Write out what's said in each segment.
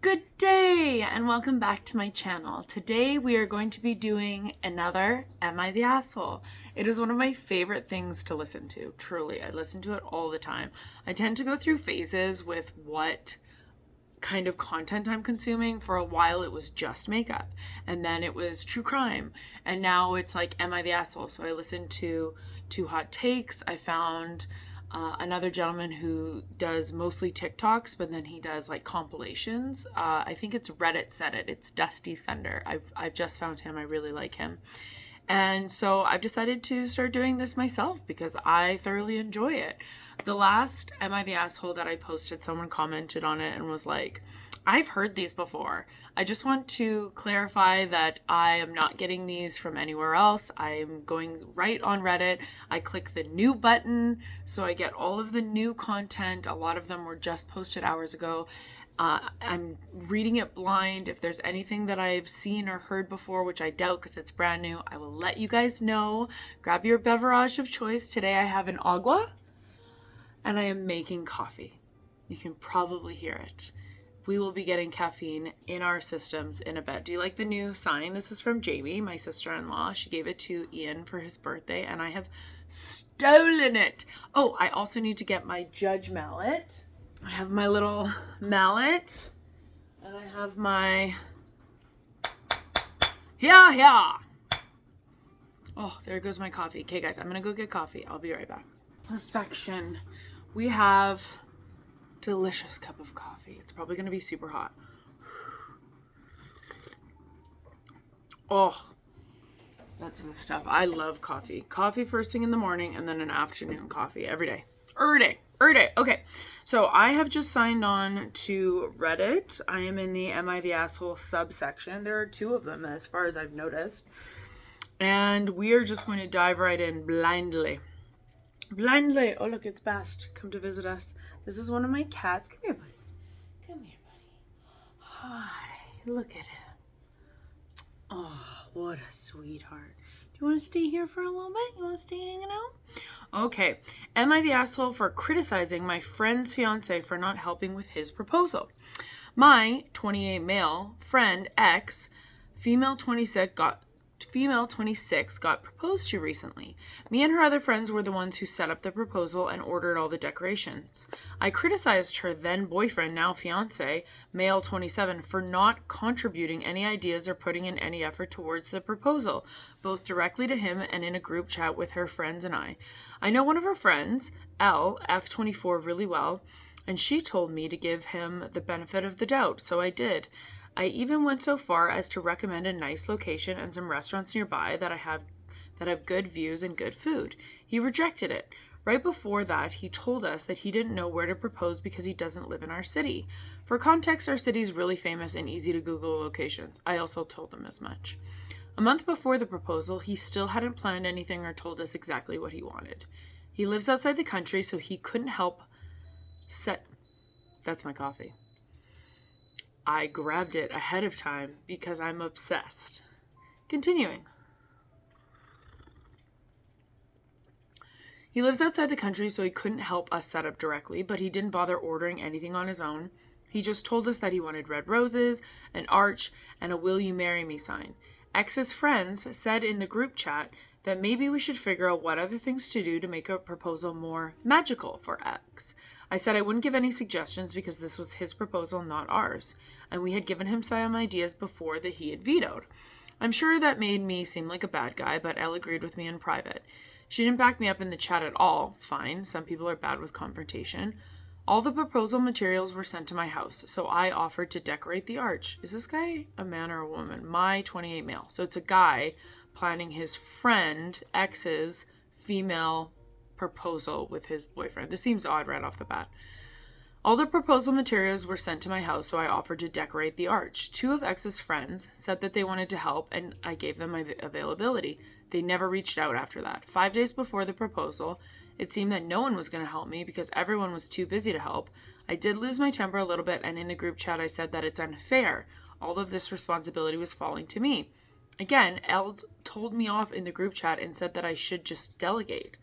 Good day and welcome back to my channel. Today we are going to be doing another Am I the Asshole? It is one of my favorite things to listen to, truly. I listen to it all the time. I tend to go through phases with what kind of content I'm consuming. For a while it was just makeup, and then it was true crime, and now it's like Am I the Asshole? So I listened to Two Hot Takes. I found another gentleman who does mostly TikToks, but then he does like compilations. I think it's Reddit said it. It's Dusty Thunder. I've just found him. I really like him. And so I've decided to start doing this myself because I thoroughly enjoy it. The last Am I the Asshole that I posted, someone commented on it and was like, I've heard these before. I just want to clarify that I am not getting these from anywhere else. I'm going right on Reddit. I click the new button, so I get all of the new content. A lot of them were just posted hours ago. I'm reading it blind. If there's anything that I've seen or heard before, which I doubt because it's brand new, I will let you guys know. Grab your beverage of choice. Today I have an agua and I am making coffee. You can probably hear it. We will be getting caffeine in our systems in a bit. Do you like the new sign? This is from Jamie, my sister-in-law. She gave it to Ian for his birthday and I have stolen it. Oh, I also need to get my Judge mallet. I have my little mallet and I have my Oh, there goes my coffee. Okay guys, I'm gonna go get coffee. I'll be right back. Perfection. We have delicious cup of coffee. It's probably gonna be super hot. Oh, that's the stuff. I love coffee. Coffee first thing in the morning and then an afternoon coffee every day. Every day. Okay, so I have just signed on to Reddit. I am in the Am I the Asshole subsection. There are two of them as far as I've noticed. And we are just going to dive right in blindly. Blindly. Oh, look, it's Bast. Come to visit us. This is one of my cats. Come here, buddy. Come here, buddy. Hi. Look at him. Oh, what a sweetheart. Do you want to stay here for a little bit? You want to stay hanging out? Okay. Am I the asshole for criticizing my friend's fiance for not helping with his proposal? My 28 male friend ex, female 26 got proposed to recently. Me and her other friends were the ones who set up the proposal and ordered all the decorations. I criticized her then boyfriend, now fiance, male 27, for not contributing any ideas or putting in any effort towards the proposal, both directly to him and in a group chat with her friends and I. I know one of her friends, e.l.f. 24, really well, and she told me to give him the benefit of the doubt, so I did. I even went so far as to recommend a nice location and some restaurants nearby that have good views and good food. He rejected it. Right before that, he told us that he didn't know where to propose because he doesn't live in our city. For context, our city is really famous and easy to Google locations. I also told him as much. A month before the proposal, he still hadn't planned anything or told us exactly what he wanted. He lives outside the country, so he couldn't help That's my coffee. I grabbed it ahead of time because I'm obsessed. Continuing. He lives outside the country, so he couldn't help us set up directly, but he didn't bother ordering anything on his own. He just told us that he wanted red roses, an arch, and a will you marry me sign. Ex's friends said in the group chat that maybe we should figure out what other things to do to make a proposal more magical for X. I said I wouldn't give any suggestions because this was his proposal, not ours, and we had given him some ideas before that he had vetoed. I'm sure that made me seem like a bad guy, but Elle agreed with me in private. She didn't back me up in the chat at all. Fine, some people are bad with confrontation. All the proposal materials were sent to my house, so I offered to decorate the arch. Is this guy a man or a woman? My 28 male. So it's a guy planning his friend, ex's female proposal with his boyfriend. This seems odd right off the bat. All the proposal materials were sent to my house, so I offered to decorate the arch. Two of X's friends said that they wanted to help, and I gave them my availability. They never reached out after that. 5 days before the proposal, it seemed that no one was going to help me because everyone was too busy to help. I did lose my temper a little bit, and in the group chat I said that it's unfair. All of this responsibility was falling to me. Again, Elle told me off in the group chat and said that I should just delegate.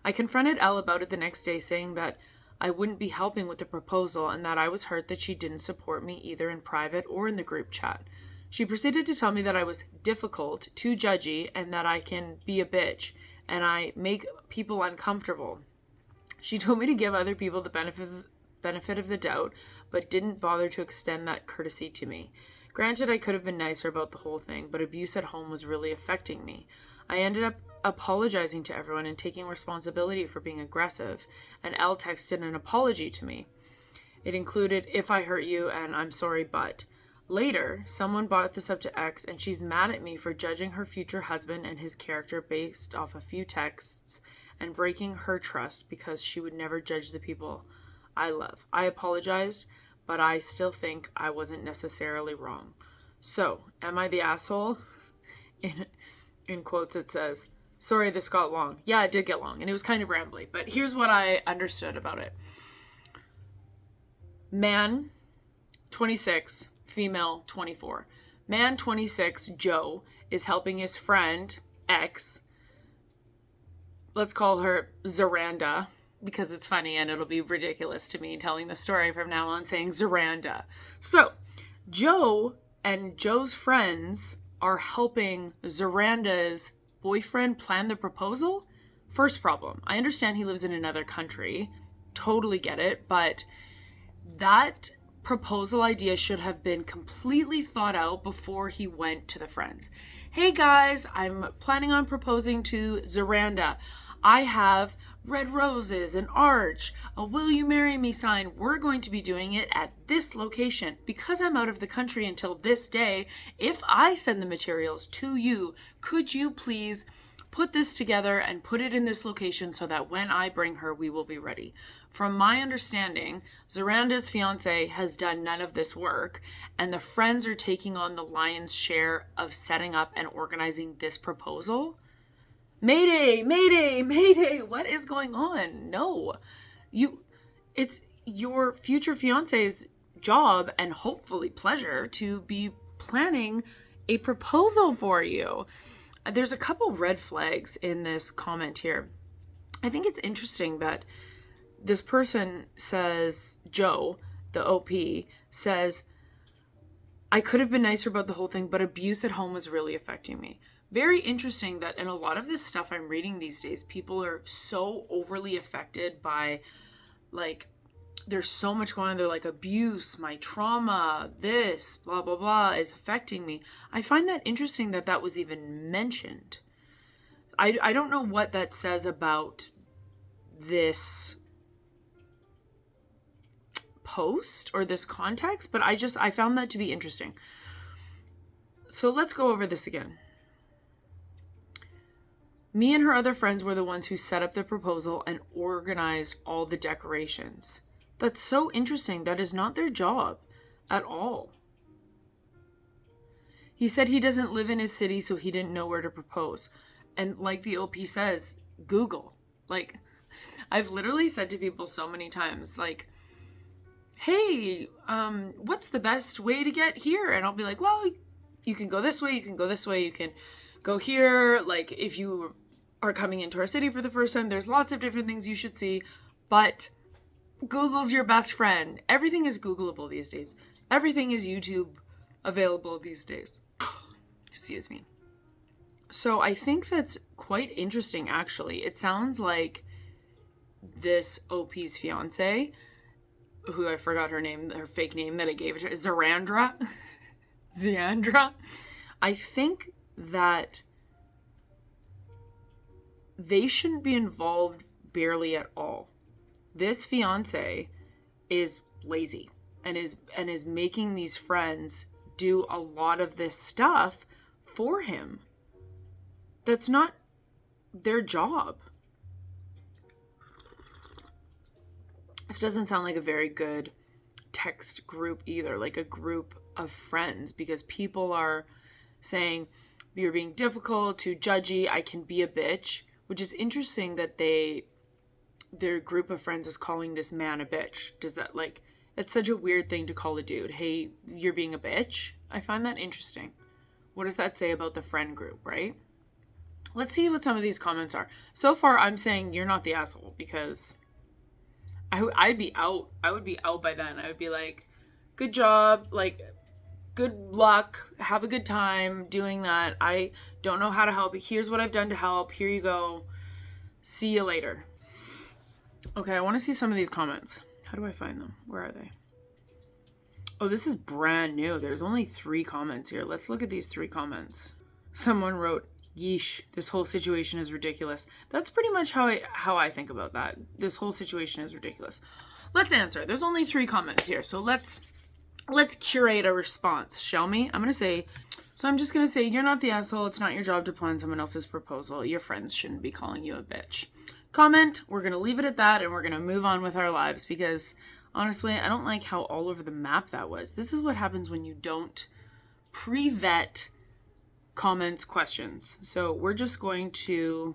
I confronted Elle about it the next day, saying that I wouldn't be helping with the proposal and that I was hurt that she didn't support me either in private or in the group chat. She proceeded to tell me that I was difficult, too judgy, and that I can be a bitch, and I make people uncomfortable. She told me to give other people the benefit of the doubt, but didn't bother to extend that courtesy to me. Granted, I could have been nicer about the whole thing, but abuse at home was really affecting me. I ended up apologizing to everyone and taking responsibility for being aggressive, and Elle texted an apology to me. It included, "If I hurt you, and I'm sorry, but..." Later, someone brought this up to X, and she's mad at me for judging her future husband and his character based off a few texts and breaking her trust because she would never judge the people I love. I apologized, but I still think I wasn't necessarily wrong. So, am I the asshole? In quotes it says, "Sorry this got long." Yeah, it did get long, and it was kind of rambly, but here's what I understood about it. Man, 26, female, 24. Man, 26, Joe, is helping his friend, X, let's call her Zaranda, because it's funny and it'll be ridiculous to me telling the story from now on saying Zaranda. So, Joe and Joe's friends are helping Zaranda's boyfriend plan the proposal. First problem, I understand he lives in another country. Totally get it, but that proposal idea should have been completely thought out before he went to the friends. "Hey guys, I'm planning on proposing to Zaranda. I have red roses, an arch, a will you marry me sign. We're going to be doing it at this location. Because I'm out of the country until this day, if I send the materials to you, could you please put this together and put it in this location so that when I bring her, we will be ready." From my understanding, Zaranda's fiance has done none of this work, and the friends are taking on the lion's share of setting up and organizing this proposal. Mayday, mayday, mayday. What is going on? No, it's your future fiance's job and hopefully pleasure to be planning a proposal for you. There's a couple red flags in this comment here. I think it's interesting that this person says, Joe, the OP, says, "I could have been nicer about the whole thing, but abuse at home was really affecting me." Very interesting that in a lot of this stuff I'm reading these days, people are so overly affected by, like, there's so much going on. They're like, abuse, my trauma, this, blah, blah, blah, is affecting me. I find that interesting that that was even mentioned. I don't know what that says about this post or this context, but I found that to be interesting. So let's go over this again. Me and her other friends were the ones who set up the proposal and organized all the decorations. That's so interesting. That is not their job at all. He said he doesn't live in his city, so he didn't know where to propose. And like the OP says, Google. Like, I've literally said to people so many times, like, "Hey, what's the best way to get here?" And I'll be like, "Well, you can go this way, you can go this way, you can go here." Like, if you are coming into our city for the first time, there's lots of different things you should see, but Google's your best friend. Everything is Googleable these days. Everything is YouTube available these days. Excuse me. So I think that's quite interesting, actually. It sounds like this OP's fiance, who I forgot her name, her fake name that I gave it to, Zarandra. Ziandra. I think that they shouldn't be involved barely at all. This fiance is lazy and is making these friends do a lot of this stuff for him. That's not their job. This doesn't sound like a very good text group either, like a group of friends, because people are saying, "You're being difficult, too judgy, I can be a bitch," which is interesting that their group of friends is calling this man a bitch. Does that, like, it's such a weird thing to call a dude. "Hey, you're being a bitch." I find that interesting. What does that say about the friend group, right? Let's see what some of these comments are. So far, I'm saying you're not the asshole because I'd be out. I would be out by then. I would be like, good job, like, good luck, have a good time doing that. I don't know how to help you. Here's what I've done to help. Here you go. See you later. Okay, I want to see some of these comments. How do I find them? Where are they? Oh, this is brand new. There's only 3 comments here. Let's look at these 3 comments. Someone wrote, yeesh, this whole situation is ridiculous. That's pretty much how I think about that. This whole situation is ridiculous. Let's answer. There's only 3 comments here, so let's curate a response, shall we? I'm just gonna say, you're not the asshole. It's not your job to plan someone else's proposal. Your friends shouldn't be calling you a bitch. Comment. We're gonna leave it at that, and we're gonna move on with our lives, because honestly, I don't like how all over the map that was. This is what happens when you don't pre-vet comments, questions. So we're just going to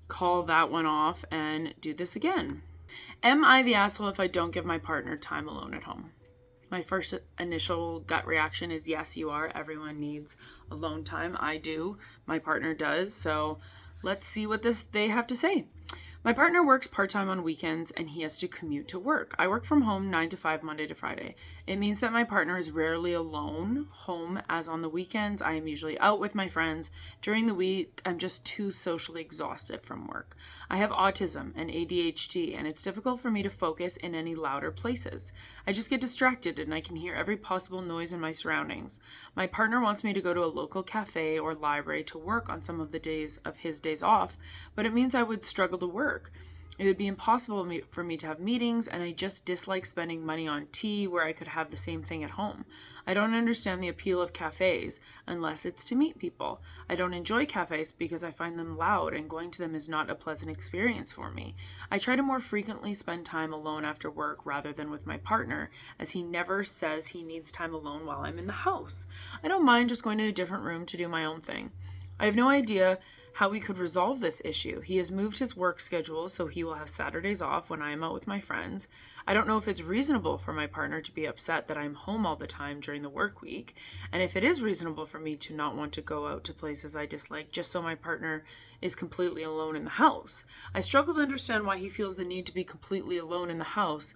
call that one off and do this again. Am I the asshole if I don't give my partner time alone at home? My first initial gut reaction is yes, you are. Everyone needs alone time. I do. My partner does. So let's see what they have to say. My partner works part-time on weekends and he has to commute to work. I work from home 9 to 5 Monday to Friday. It means that my partner is rarely alone home, as on the weekends I am usually out with my friends. During the week, I'm just too socially exhausted from work. I have autism and ADHD, and it's difficult for me to focus in any louder places. I just get distracted and I can hear every possible noise in my surroundings. My partner wants me to go to a local cafe or library to work on some of the days of his days off, but it means I would struggle to work. It would be impossible for me to have meetings, and I just dislike spending money on tea where I could have the same thing at home. I don't understand the appeal of cafes unless it's to meet people. I don't enjoy cafes because I find them loud, and going to them is not a pleasant experience for me. I try to more frequently spend time alone after work rather than with my partner, as he never says he needs time alone while I'm in the house. I don't mind just going to a different room to do my own thing. I have no idea how we could resolve this issue. He has moved his work schedule so he will have Saturdays off when I am out with my friends. I don't know if it's reasonable for my partner to be upset that I'm home all the time during the work week, and if it is reasonable for me to not want to go out to places I dislike just so my partner is completely alone in the house. I struggle to understand why he feels the need to be completely alone in the house,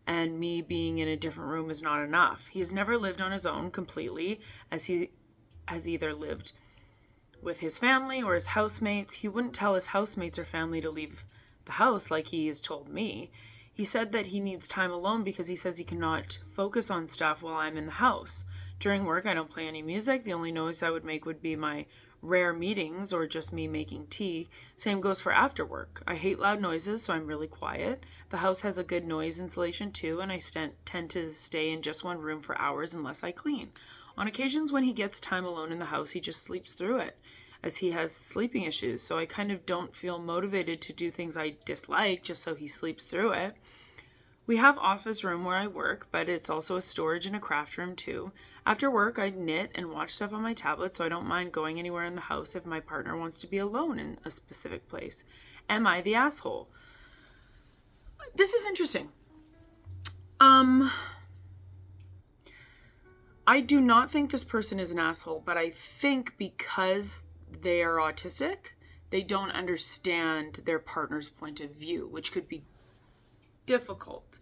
and me being in a different room is not enough. He has never lived on his own completely, as he has either lived with his family or his housemates. He wouldn't tell his housemates or family to leave the house like he has told me. He said that he needs time alone because he says he cannot focus on stuff while I'm in the house. During work, I don't play any music. The only noise I would make would be my rare meetings or just me making tea. Same goes for after work. I hate loud noises, so I'm really quiet. The house has a good noise insulation too, and I tend to stay in just one room for hours unless I clean. On occasions when he gets time alone in the house, he just sleeps through it, as he has sleeping issues, so I kind of don't feel motivated to do things I dislike just so he sleeps through it. We have office room where I work, but it's also a storage and a craft room too. After work, I knit and watch stuff on my tablet, so I don't mind going anywhere in the house if my partner wants to be alone in a specific place. Am I the asshole? This is interesting. I do not think this person is an asshole, but I think because they are autistic, they don't understand their partner's point of view, which could be difficult.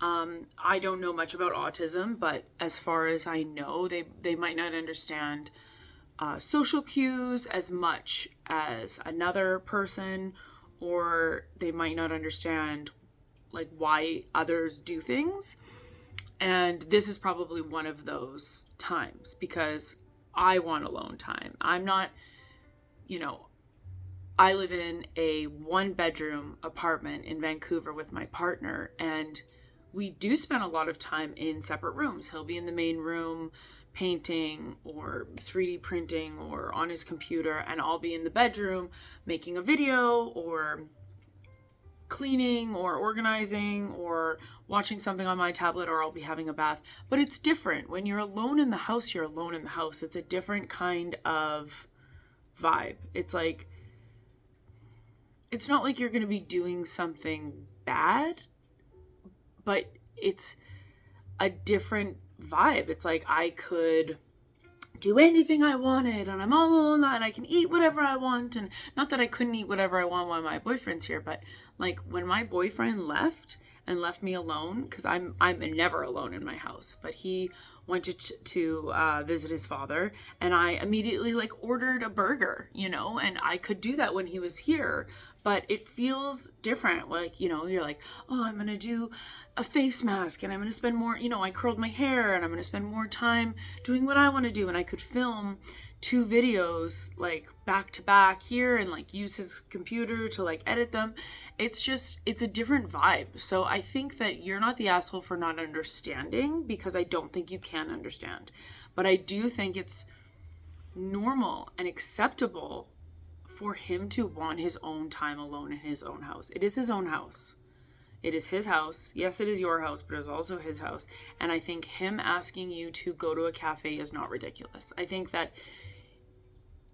I don't know much about autism, but as far as I know, they might not understand social cues as much as another person, or they might not understand like why others do things. And this is probably one of those times, because I want alone time. I'm not, I live in a 1-bedroom apartment in Vancouver with my partner, and we do spend a lot of time in separate rooms. He'll be in the main room painting or 3D printing or on his computer, and I'll be in the bedroom making a video or cleaning or organizing or watching something on my tablet, or I'll be having a bath. But it's different. When you're alone in the house, you're alone in the house. It's a different kind of vibe. It's like, it's not like you're going to be doing something bad, but it's a different vibe. It's like I could do anything I wanted, and I'm all alone, and I can eat whatever I want. And not that I couldn't eat whatever I want while my boyfriend's here, but like when my boyfriend left and left me alone, because I'm never alone in my house. But he went to visit his father, and I immediately like ordered a burger, you know, and I could do that when he was here, but it feels different. Like, you know, you're like, oh, I'm gonna do a face mask, and I'm gonna spend more, you know, I curled my hair, and I'm gonna spend more time doing what I want to do, and I could film 2 videos like back to back here and like use his computer to like edit them. It's a different vibe. So I think that you're not the asshole for not understanding, because I don't think you can understand. But I do think it's normal and acceptable for him to want his own time alone in his own house. It is his own house. It is his house. Yes, it is your house, but it is also his house. And I think him asking you to go to a cafe is not ridiculous. I think that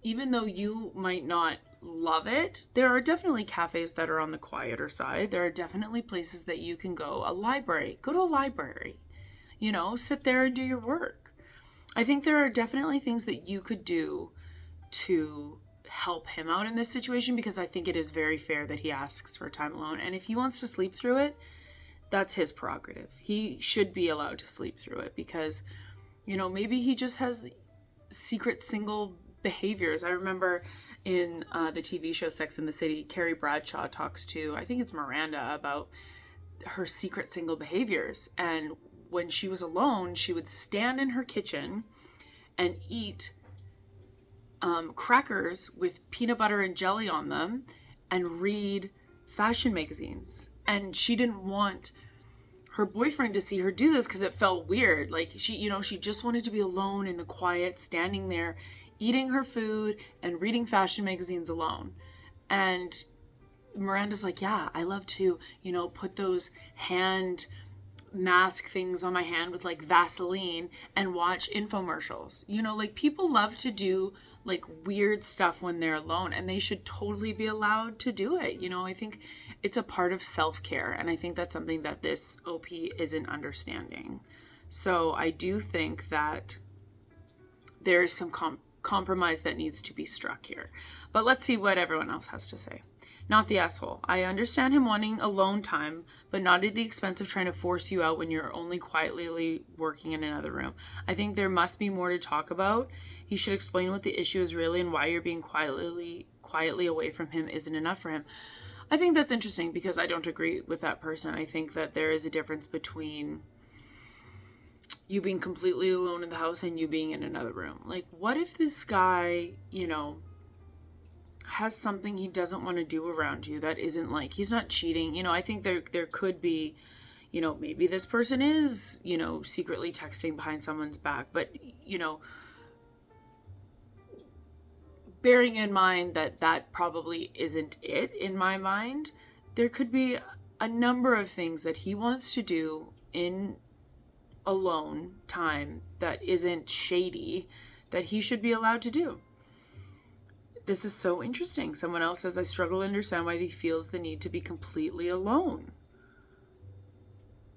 even though you might not love it, there are definitely cafes that are on the quieter side. There are definitely places that you can go. A library. Go to a library. You know, sit there and do your work. I think there are definitely things that you could do to help him out in this situation, because I think it is very fair that he asks for time alone. And if he wants to sleep through it, that's his prerogative. He should be allowed to sleep through it, because, you know, maybe he just has secret single behaviors. I remember in the TV show Sex and the City, Carrie Bradshaw talks to, I think it's Miranda, about her secret single behaviors. And when she was alone, she would stand in her kitchen and eat crackers with peanut butter and jelly on them and read fashion magazines. And she didn't want her boyfriend to see her do this because it felt weird. Like, she, you know, she just wanted to be alone in the quiet, standing there, eating her food and reading fashion magazines alone. And Miranda's like, yeah, I love to, you know, put those hand mask things on my hand with like Vaseline and watch infomercials. You know, like, people love to do like weird stuff when they're alone, and they should totally be allowed to do it. You know, I think it's a part of self-care, and I think that's something that this OP isn't understanding. So I do think that there's some compromise that needs to be struck here. But let's see what everyone else has to say. Not the asshole. I understand him wanting alone time, but not at the expense of trying to force you out when you're only quietly working in another room. I think there must be more to talk about. He should explain what the issue is really, and why you're being quietly away from him isn't enough for him. I think that's interesting, because I don't agree with that person. I think that there is a difference between you being completely alone in the house and you being in another room. Like, what if this guy, you know, has something he doesn't want to do around you that isn't, like, he's not cheating. You know, I think there could be, you know, maybe this person is, you know, secretly texting behind someone's back, but, you know, bearing in mind that that probably isn't it in my mind, there could be a number of things that he wants to do in alone time that isn't shady, that he should be allowed to do. This is so interesting. Someone else says, I struggle to understand why he feels the need to be completely alone.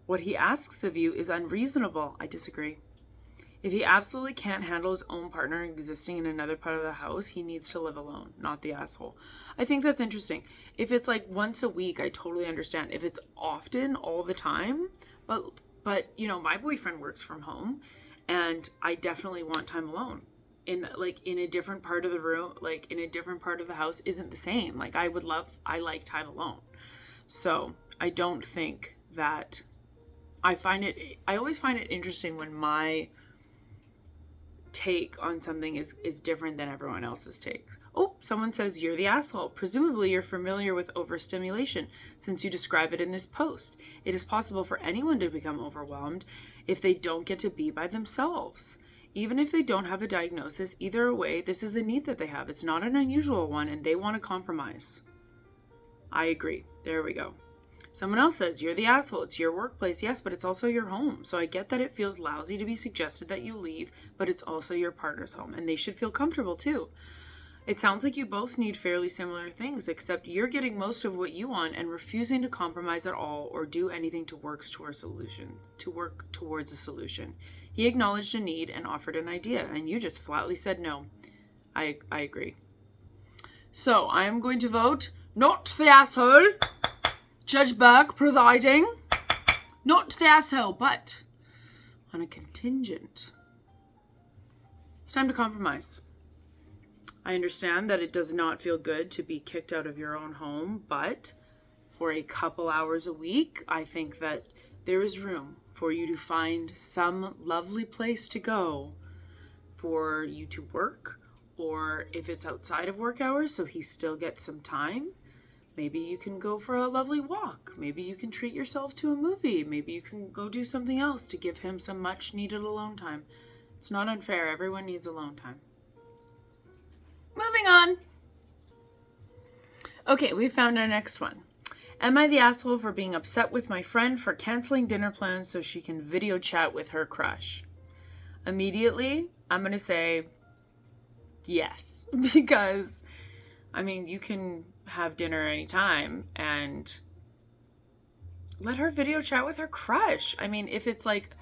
What he asks of you is unreasonable. I disagree. If he absolutely can't handle his own partner existing in another part of the house, he needs to live alone, not the asshole. I think that's interesting. If it's like once a week, I totally understand. If it's often, all the time, but you know, my boyfriend works from home, and I definitely want time alone. In a different part of the room, like in a different part of the house isn't the same. Like, I like time alone. So I don't think that, I always find it interesting when my take on something is different than everyone else's takes. Oh, someone says you're the asshole. Presumably you're familiar with overstimulation since you describe it in this post. It is possible for anyone to become overwhelmed if they don't get to be by themselves. Even if they don't have a diagnosis, either way, this is the need that they have. It's not an unusual one, and they want to compromise. I agree. There we go. Someone else says, you're the asshole. It's your workplace. Yes, but it's also your home. So I get that it feels lousy to be suggested that you leave, but it's also your partner's home, and they should feel comfortable too. It sounds like you both need fairly similar things, except you're getting most of what you want and refusing to compromise at all or do anything to work towards a solution. He acknowledged a need and offered an idea, and you just flatly said no. I agree. So I am going to vote not the asshole. Judge Burke presiding. Not the asshole, but on a contingent. It's time to compromise. I understand that it does not feel good to be kicked out of your own home, but for a couple hours a week, I think that there is room for you to find some lovely place to go for you to work, or if it's outside of work hours, so he still gets some time. Maybe you can go for a lovely walk. Maybe you can treat yourself to a movie. Maybe you can go do something else to give him some much needed alone time. It's not unfair. Everyone needs alone time. Moving on. Okay, we found our next one. Am I the asshole for being upset with my friend for canceling dinner plans so she can video chat with her crush? Immediately, I'm going to say yes. Because, I mean, you can have dinner anytime and let her video chat with her crush. I mean, if it's like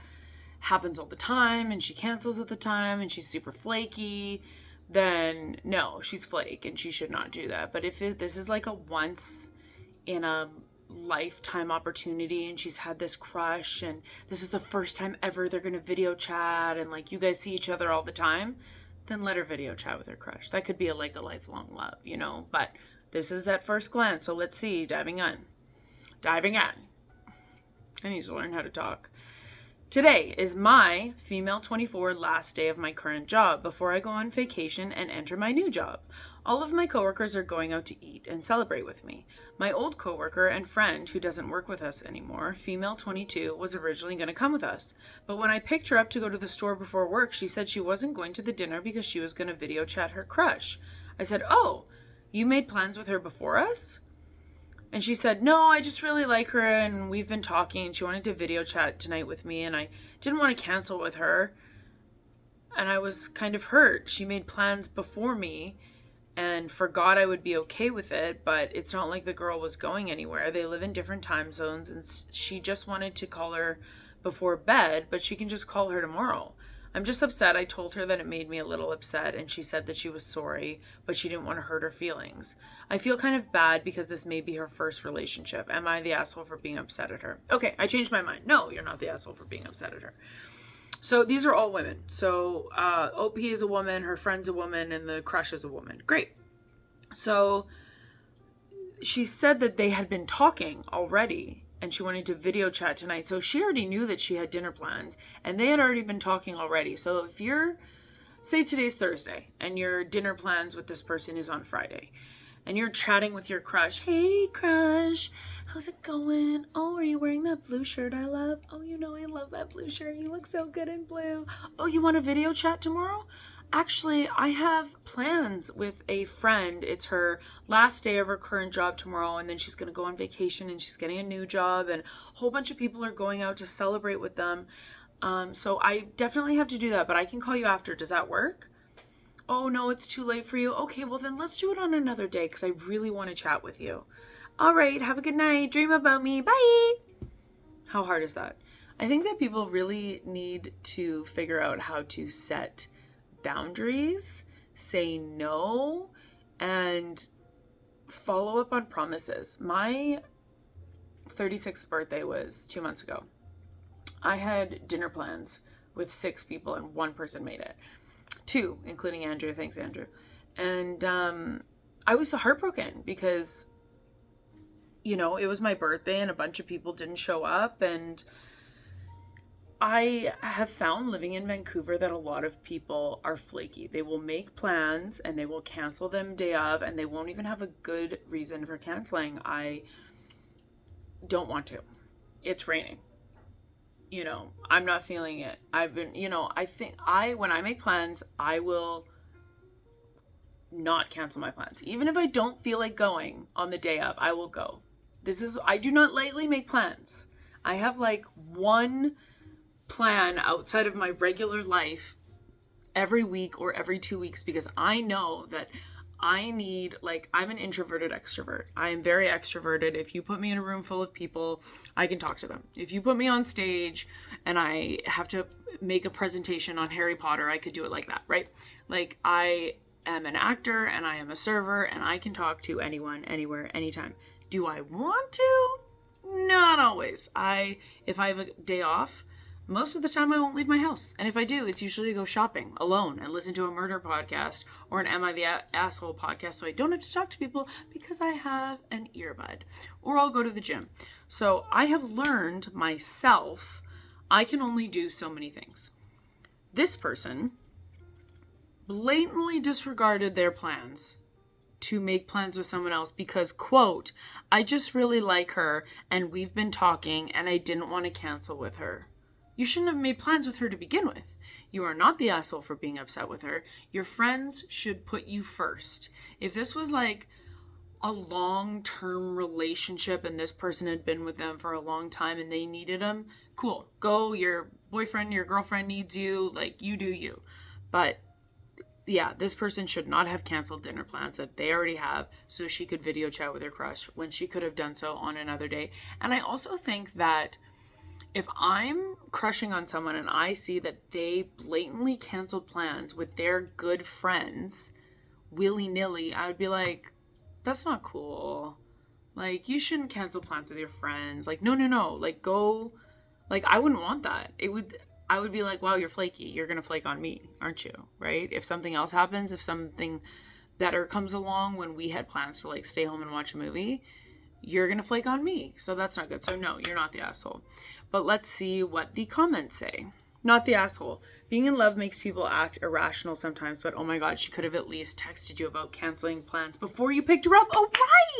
happens all the time and she cancels at the time and she's super flaky, then no, she's flake and she should not do that. But if this is like a once in a lifetime opportunity and she's had this crush and this is the first time ever they're going to video chat and like you guys see each other all the time, then let her video chat with her crush. That could be like a lifelong love, you know, but this is at first glance. So let's see, diving in. I need to learn how to talk. Today is my female 24 last day of my current job before I go on vacation and enter my new job. All of my coworkers are going out to eat and celebrate with me. My old coworker and friend who doesn't work with us anymore, female 22, was originally going to come with us. But when I picked her up to go to the store before work, she said she wasn't going to the dinner because she was going to video chat her crush. I said, "Oh, you made plans with her before us?" And she said, "No, I just really like her and we've been talking and she wanted to video chat tonight with me and I didn't want to cancel with her." And I was kind of hurt. She made plans before me and forgot I would be okay with it, but it's not like the girl was going anywhere. They live in different time zones and she just wanted to call her before bed, but she can just call her tomorrow. I'm just upset. I told her that it made me a little upset and she said that she was sorry, but she didn't want to hurt her feelings. I feel kind of bad because this may be her first relationship. Am I the asshole for being upset at her? Okay, I changed my mind. No, you're not the asshole for being upset at her. So these are all women. So OP is a woman, her friend's a woman, and the crush is a woman. Great. So she said that they had been talking already and she wanted to video chat tonight. So she already knew that she had dinner plans and they had already been talking already. So if you're, say today's Thursday and your dinner plans with this person is on Friday and you're chatting with your crush, "Hey crush, how's it going? Oh, are you wearing that blue shirt I love? Oh, you know I love that blue shirt. You look so good in blue. Oh, you want a video chat tomorrow? Actually, I have plans with a friend. It's her last day of her current job tomorrow, and then she's going to go on vacation, and she's getting a new job, and a whole bunch of people are going out to celebrate with them. So I definitely have to do that, but I can call you after. Does that work?" "Oh, no, it's too late for you." "Okay, well, then let's do it on another day because I really want to chat with you." "All right, have a good night. Dream about me. Bye." How hard is that? I think that people really need to figure out how to set boundaries, say no, and follow up on promises. My 36th birthday was 2 months ago. I had dinner plans with 6 people and 1 person made it. 2, including Andrew. Thanks, Andrew. And I was so heartbroken because, you know, it was my birthday and a bunch of people didn't show up. And I have found living in Vancouver that a lot of people are flaky. They will make plans and they will cancel them day of and they won't even have a good reason for canceling. I don't want to. It's raining. You know, I'm not feeling it. I've been, you know, when I make plans, I will not cancel my plans. Even if I don't feel like going on the day of, I will go. I do not lightly make plans. I have like one plan outside of my regular life every week or every 2 weeks because I know that I need, like, I'm an introverted extrovert. I am very extroverted. If you put me in a room full of people, I can talk to them. If you put me on stage and I have to make a presentation on Harry Potter, I could do it like that, right? Like, I am an actor and I am a server and I can talk to anyone, anywhere, anytime. Do I want to? Not always. If I have a day off, most of the time I won't leave my house. And if I do, it's usually to go shopping alone and listen to a murder podcast or an Am I the Asshole podcast so I don't have to talk to people because I have an earbud. Or I'll go to the gym. So I have learned myself I can only do so many things. This person blatantly disregarded their plans to make plans with someone else because, quote, I just really like her and we've been talking and I didn't want to cancel with her. You shouldn't have made plans with her to begin with. You are not the asshole for being upset with her. Your friends should put you first. If this was like a long-term relationship and this person had been with them for a long time and they needed them, cool. Go, your boyfriend, your girlfriend needs you, like you do you. But yeah, this person should not have canceled dinner plans that they already have so she could video chat with her crush when she could have done so on another day. And I also think that if I'm crushing on someone and I see that they blatantly canceled plans with their good friends willy-nilly, I would be like, that's not cool. Like, you shouldn't cancel plans with your friends. Like, no. Like, go. Like, I wouldn't want that. I would be like, wow, you're flaky. You're going to flake on me, aren't you? Right? If something else happens, if something better comes along when we had plans to like stay home and watch a movie, you're going to flake on me. So that's not good. So no, you're not the asshole. But let's see what the comments say. Not the asshole. Being in love makes people act irrational sometimes, but oh my God, she could have at least texted you about canceling plans before you picked her up. Oh,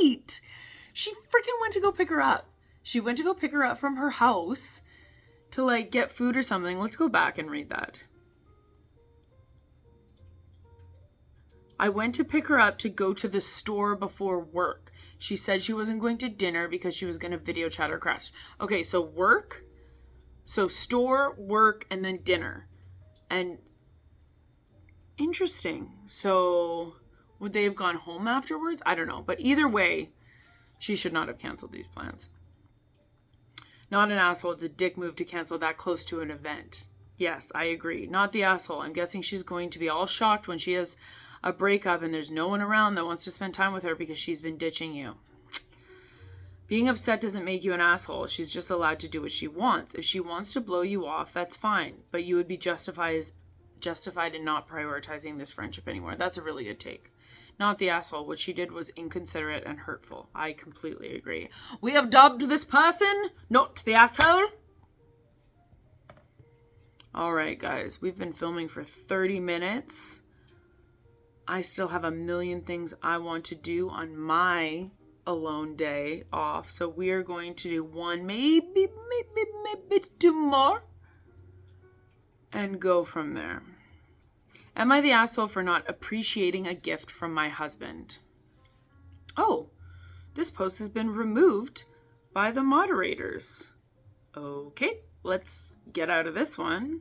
right. She freaking went to go pick her up. She went to go pick her up from her house to like get food or something. Let's go back and read that. I went to pick her up to go to the store before work. She said she wasn't going to dinner because she was going to video chat her crush. Okay, so work, so store, work, and then dinner. And interesting. So would they have gone home afterwards? I don't know. But either way, she should not have canceled these plans. Not an asshole. It's a dick move to cancel that close to an event. Yes, I agree. Not the asshole. I'm guessing she's going to be all shocked when she has a breakup and there's no one around that wants to spend time with her because she's been ditching you. Being upset doesn't make you an asshole. She's just allowed to do what she wants. If she wants to blow you off, that's fine. But you would be justified in not prioritizing this friendship anymore. That's a really good take. Not the asshole. What she did was inconsiderate and hurtful. I completely agree. We have dubbed this person not the asshole. All right, guys. We've been filming for 30 minutes. I still have a million things I want to do on my alone day off. So we are going to do one, maybe two more. And go from there. Am I the asshole for not appreciating a gift from my husband? Oh, this post has been removed by the moderators. Okay, let's get out of this one.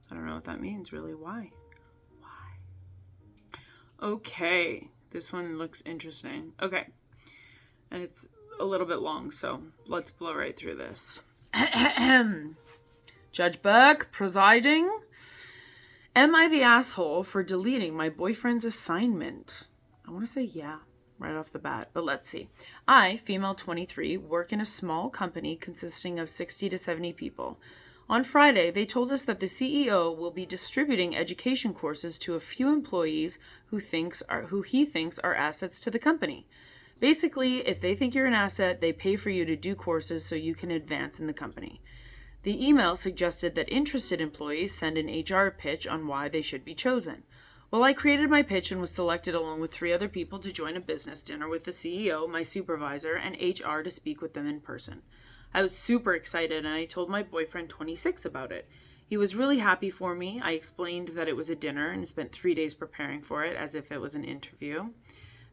I don't know what that means, really. Why? Okay, this one looks interesting. Okay, and it's a little bit long, so let's blow right through this. Judge Burke presiding. Am I the asshole for deleting my boyfriend's assignment? I want to say yeah, right off the bat, but let's see. I, female 23, work in a small company consisting of 60 to 70 people. On Friday, they told us that the CEO will be distributing education courses to a few employees who he thinks are assets to the company. Basically, if they think you're an asset, they pay for you to do courses so you can advance in the company. The email suggested that interested employees send an HR pitch on why they should be chosen. Well, I created my pitch and was selected along with 3 other people to join a business dinner with the CEO, my supervisor, and HR to speak with them in person. I was super excited and I told my boyfriend 26 about it. He was really happy for me. I explained that it was a dinner and spent 3 days preparing for it as if it was an interview.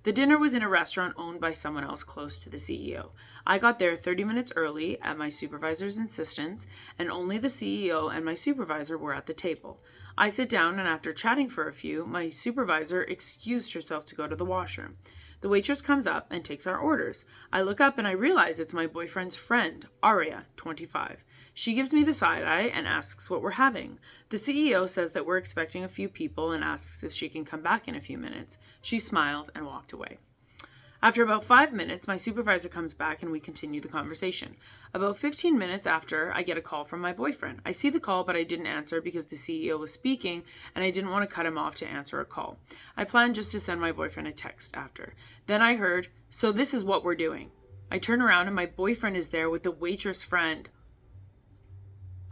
The dinner was in a restaurant owned by someone else close to the CEO. I got there 30 minutes early at my supervisor's insistence, and only the CEO and my supervisor were at the table. I sit down, and after chatting for a few, my supervisor excused herself to go to the washroom. The waitress comes up and takes our orders. I look up and I realize it's my boyfriend's friend, Aria, 25. She gives me the side eye and asks what we're having. The CEO says that we're expecting a few people and asks if she can come back in a few minutes. She smiled and walked away. After about 5 minutes, my supervisor comes back and we continue the conversation. About 15 minutes after, I get a call from my boyfriend. I see the call, but I didn't answer because the CEO was speaking and I didn't want to cut him off to answer a call. I planned just to send my boyfriend a text after. Then I heard, "So this is what we're doing." I turn around and my boyfriend is there with the waitress friend.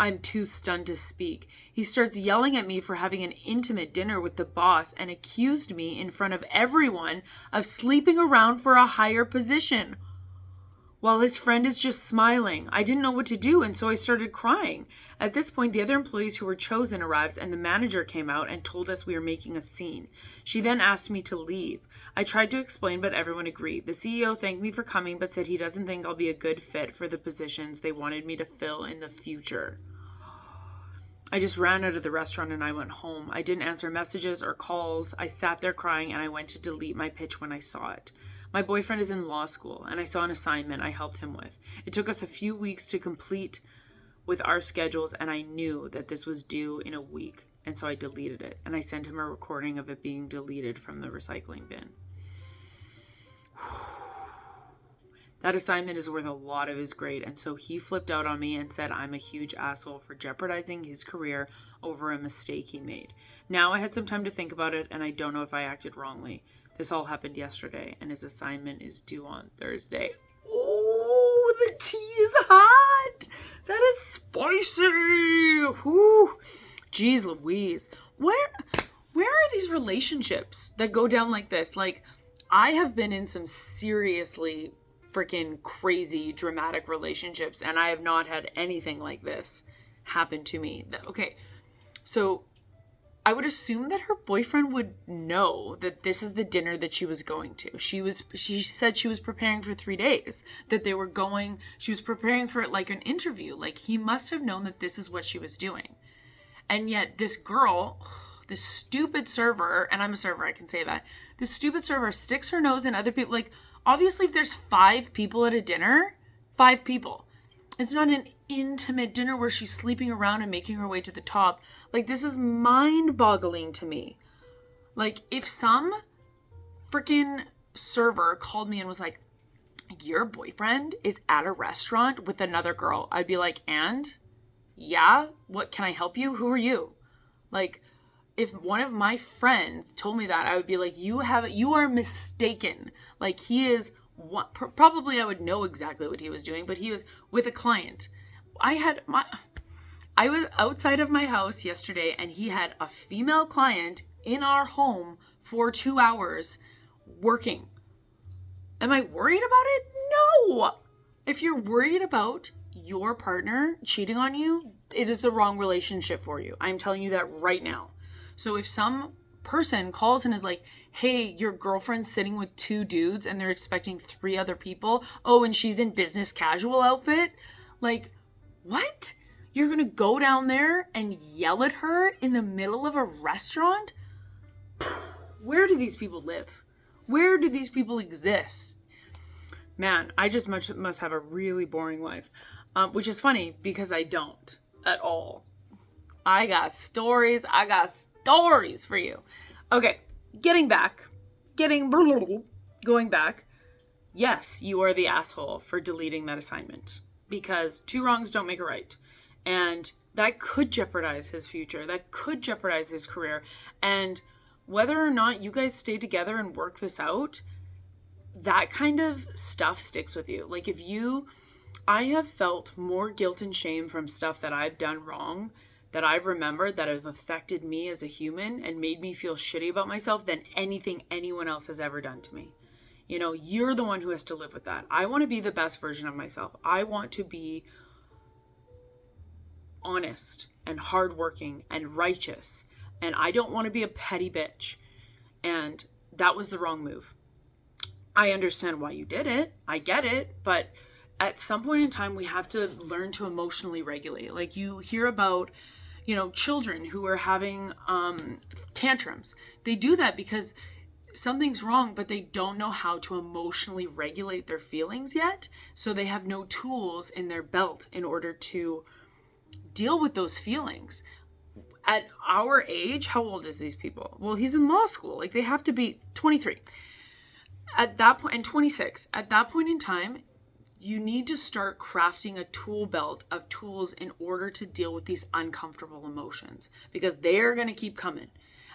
I'm too stunned to speak. He starts yelling at me for having an intimate dinner with the boss and accused me in front of everyone of sleeping around for a higher position. While his friend is just smiling. I didn't know what to do, and so I started crying. At this point, the other employees who were chosen arrives and the manager came out and told us we were making a scene. She then asked me to leave. I tried to explain, but everyone agreed. The CEO thanked me for coming, but said he doesn't think I'll be a good fit for the positions they wanted me to fill in the future. I just ran out of the restaurant and I went home. I didn't answer messages or calls. I sat there crying and I went to delete my pitch when I saw it. My boyfriend is in law school and I saw an assignment I helped him with. It took us a few weeks to complete with our schedules and I knew that this was due in a week. And so I deleted it and I sent him a recording of it being deleted from the recycling bin. That assignment is worth a lot of his grade, and so he flipped out on me and said I'm a huge asshole for jeopardizing his career over a mistake he made. Now I had some time to think about it, and I don't know if I acted wrongly. This all happened yesterday, and his assignment is due on Thursday. Oh, the tea is hot! That is spicy! Whew. Jeez Louise. Where are these relationships that go down like this? Like, I have been in some seriously freaking crazy dramatic relationships and I have not had anything like this happen to me. Okay, so I would assume that her boyfriend would know that this is the dinner that she was going to. She said she was preparing for 3 days, that they were going, she was preparing for it like an interview. Like, he must have known that this is what she was doing. And yet this girl, this stupid server, and I'm a server, I can say that, this stupid server sticks her nose in other people. Like, obviously, if there's 5 people at a dinner, 5 people. It's not an intimate dinner where she's sleeping around and making her way to the top. Like, this is mind-boggling to me. Like, if some freaking server called me and was like, "Your boyfriend is at a restaurant with another girl," I'd be like, "And? Yeah? What, can I help you? Who are you?" Like, if one of my friends told me that, I would be like, you are mistaken. Like, he is, probably I would know exactly what he was doing, but he was with a client. I was outside of my house yesterday and he had a female client in our home for 2 hours working. Am I worried about it? No. If you're worried about your partner cheating on you, it is the wrong relationship for you. I'm telling you that right now. So if some person calls and is like, "Hey, your girlfriend's sitting with 2 dudes and they're expecting 3 other people. Oh, and she's in business casual outfit." Like, what? You're going to go down there and yell at her in the middle of a restaurant? Where do these people live? Where do these people exist? Man, I just must have a really boring life. Which is funny because I don't at all. I got stories for you. Okay, going back. Yes, you are the asshole for deleting that assignment because 2 wrongs don't make a right. And that could jeopardize his future. That could jeopardize his career. And whether or not you guys stay together and work this out, that kind of stuff sticks with you. Like, I have felt more guilt and shame from stuff that I've done wrong, that I've remembered, that have affected me as a human and made me feel shitty about myself than anything anyone else has ever done to me. You know, you're the one who has to live with that. I want to be the best version of myself. I want to be honest and hardworking and righteous. And I don't want to be a petty bitch. And that was the wrong move. I understand why you did it. I get it. But at some point in time, we have to learn to emotionally regulate. Like, you hear about, you know, children who are having tantrums. They do that because something's wrong, but they don't know how to emotionally regulate their feelings yet. So they have no tools in their belt in order to deal with those feelings. At our age, how old is these people? Well, he's in law school. Like, they have to be 23. at that point, and 26, at that point in time, you need to start crafting a tool belt of tools in order to deal with these uncomfortable emotions, because they're going to keep coming.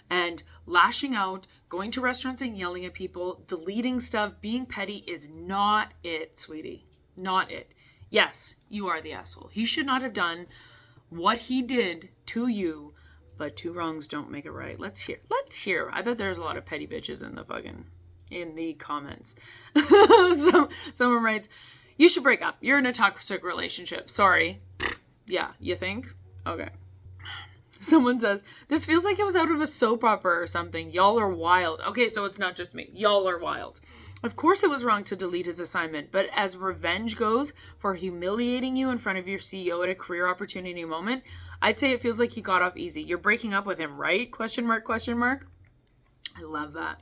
And lashing out, going to restaurants and yelling at people, deleting stuff, being petty is not it, sweetie. Not it. Yes, you are the asshole. He should not have done what he did to you, but two wrongs don't make it right. Let's hear. I bet there's a lot of petty bitches in the comments. Someone writes, you should break up. You're in a toxic relationship. Sorry. Yeah, you think? Okay. Someone says, this feels like it was out of a soap opera or something. Y'all are wild. Okay, so it's not just me. Y'all are wild. Of course it was wrong to delete his assignment, but as revenge goes for humiliating you in front of your CEO at a career opportunity moment, I'd say it feels like he got off easy. You're breaking up with him, right? Question mark, question mark. I love that.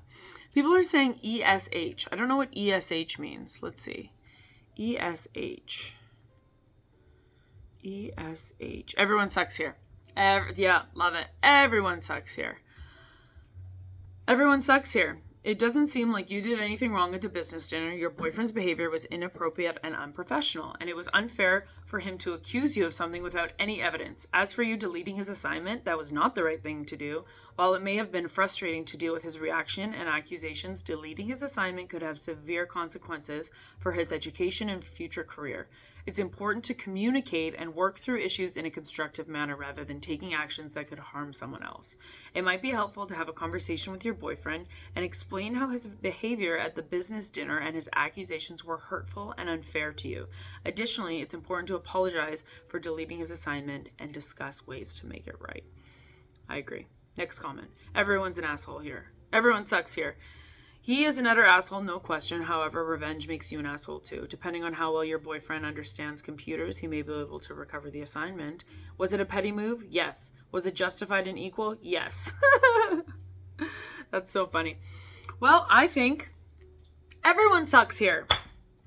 People are saying ESH. I don't know what ESH means. Let's see. ESH. ESH. Everyone sucks here. Yeah, love it. Everyone sucks here. Everyone sucks here. It doesn't seem like you did anything wrong at the business dinner. Your boyfriend's behavior was inappropriate and unprofessional, and it was unfair for him to accuse you of something without any evidence. As for you deleting his assignment, that was not the right thing to do. While it may have been frustrating to deal with his reaction and accusations, deleting his assignment could have severe consequences for his education and future career. It's important to communicate and work through issues in a constructive manner rather than taking actions that could harm someone else. It might be helpful to have a conversation with your boyfriend and explain how his behavior at the business dinner and his accusations were hurtful and unfair to you. Additionally, it's important to apologize for deleting his assignment and discuss ways to make it right. I agree. Next comment. Everyone's an asshole here. Everyone sucks here. He is an utter asshole, no question. However, revenge makes you an asshole too. Depending on how well your boyfriend understands computers, he may be able to recover the assignment. Was it a petty move? Yes. Was it justified and equal? Yes. That's so funny. Well, I think everyone sucks here.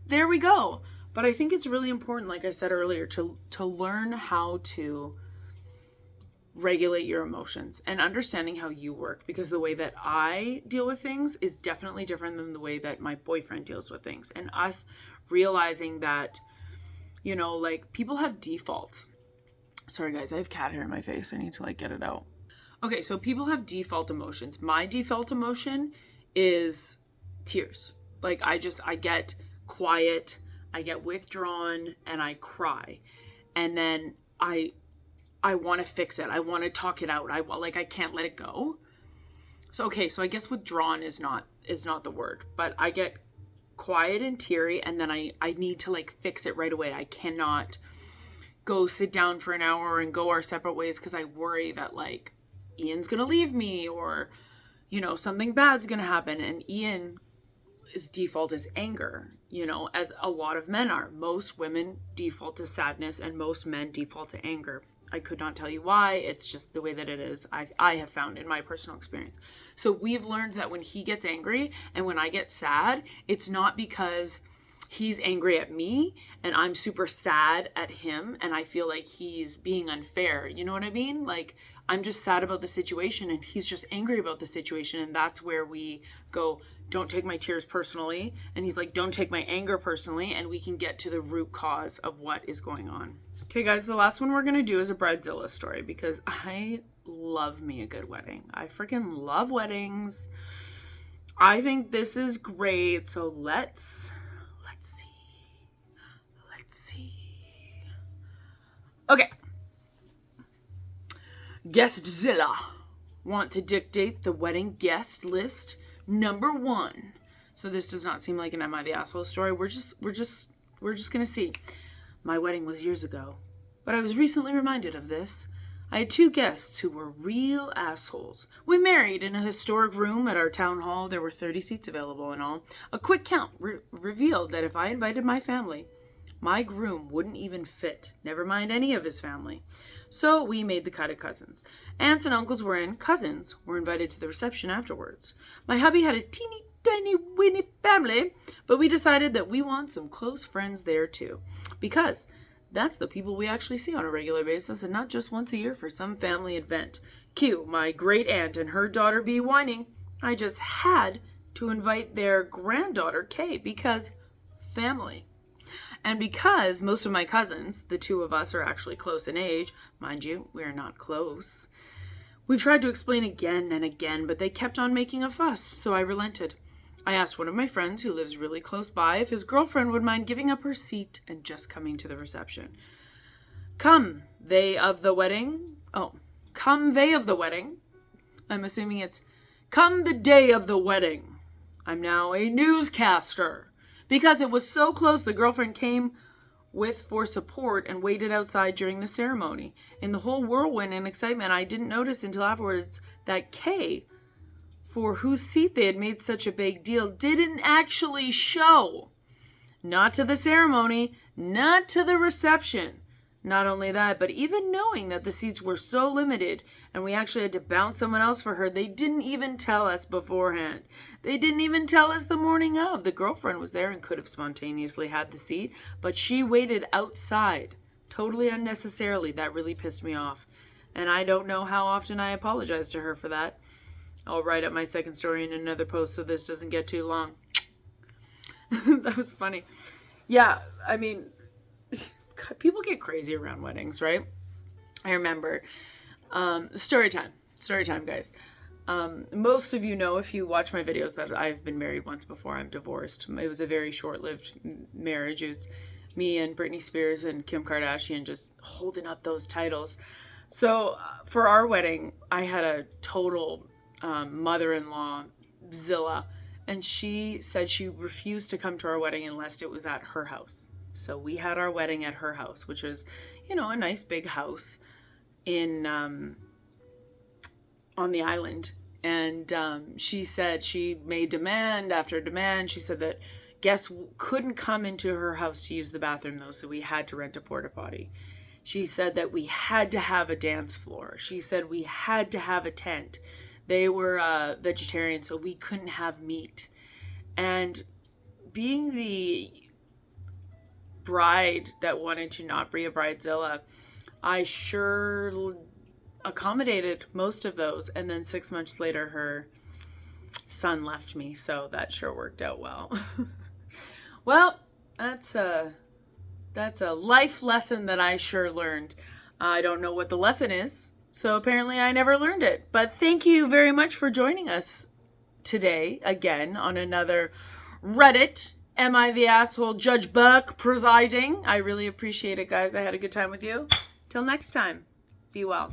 There we go. But I think it's really important, like I said earlier, to learn how to regulate your emotions and understanding how you work, because the way that I deal with things is definitely different than the way that my boyfriend deals with things. And us realizing that, you know, like, people have defaults. Sorry guys, I have cat hair in my face. I need to like get it out. Okay, so people have default emotions. My default emotion is tears. Like I get quiet, I get withdrawn, and I cry. And then I want to fix it. I want to talk it out. I can't let it go. So, okay. So I guess withdrawn is not the word, but I get quiet and teary, and then I need to like fix it right away. I cannot go sit down for an hour and go our separate ways, because I worry that like Ian's going to leave me, or, you know, something bad's going to happen. And Ian's default is anger, you know, as a lot of men are. Most women default to sadness and most men default to anger. I could not tell you why. It's just the way that it is. I have found in my personal experience. So we've learned that when he gets angry and when I get sad, it's not because he's angry at me and I'm super sad at him and I feel like he's being unfair. You know what I mean? Like, I'm just sad about the situation and he's just angry about the situation. And that's where we go, don't take my tears personally. And he's like, don't take my anger personally. And we can get to the root cause of what is going on. Okay, guys, the last one we're going to do is a Bridezilla story, because I love me a good wedding. I freaking love weddings. I think this is great. So let's see. Okay. Guestzilla want to dictate the wedding guest list number 1. So this does not seem like an Am I the Asshole story. We're just gonna see. My wedding was years ago, but I was recently reminded of this. I had 2 guests who were real assholes. We married in a historic room at our town hall. There were 30 seats available and all. A quick count revealed that if I invited my family, my groom wouldn't even fit, never mind any of his family. So we made the cut at cousins. Aunts and uncles were in. Cousins were invited to the reception afterwards. My hubby had a teeny tiny weeny family, but we decided that we want some close friends there too, because that's the people we actually see on a regular basis and not just once a year for some family event. Cue my great aunt and her daughter be whining. I just had to invite their granddaughter, Kay, because family. And because most of my cousins, the two of us, are actually close in age, mind you, we are not close. We tried to explain again and again, but they kept on making a fuss, so I relented. I asked one of my friends who lives really close by if his girlfriend would mind giving up her seat and just coming to the reception. Come, they of the wedding. Come they of the wedding. I'm assuming it's come the day of the wedding. I'm now a newscaster. Because it was so close, the girlfriend came with for support and waited outside during the ceremony. In the whole whirlwind and excitement, I didn't notice until afterwards that Kay, for whose seat they had made such a big deal, didn't actually show. Not to the ceremony, not to the reception. Not only that, but even knowing that the seats were so limited and we actually had to bounce someone else for her, they didn't even tell us beforehand. They didn't even tell us the morning of. The girlfriend was there and could have spontaneously had the seat, but she waited outside, totally unnecessarily. That really pissed me off. And I don't know how often I apologize to her for that. I'll write up my second story in another post so this doesn't get too long. That was funny. Yeah, I mean, people get crazy around weddings, right? I remember, story time, guys. Most of you know, if you watch my videos, that I've been married once before. I'm divorced. It was a very short-lived marriage. It's me and Britney Spears and Kim Kardashian just holding up those titles. So for our wedding, I had a total mother-in-law, Zilla, and she said she refused to come to our wedding unless it was at her house. So we had our wedding at her house, which was, you know, a nice big house in on the island. And she said she made demand after demand. She said that guests couldn't come into her house to use the bathroom, though, so we had to rent a porta potty. She said that we had to have a dance floor. She said we had to have a tent. They were vegetarian, so we couldn't have meat. And being the bride that wanted to not be a bridezilla, I sure accommodated most of those. And then 6 months later, her son left me, so that sure worked out well. Well, that's a life lesson that I sure learned. I don't know what the lesson is, so apparently I never learned it. But thank you very much for joining us today again on another Reddit Am I the Asshole Judge Burke presiding. I really appreciate it, guys. I had a good time with you. Till next time, be well.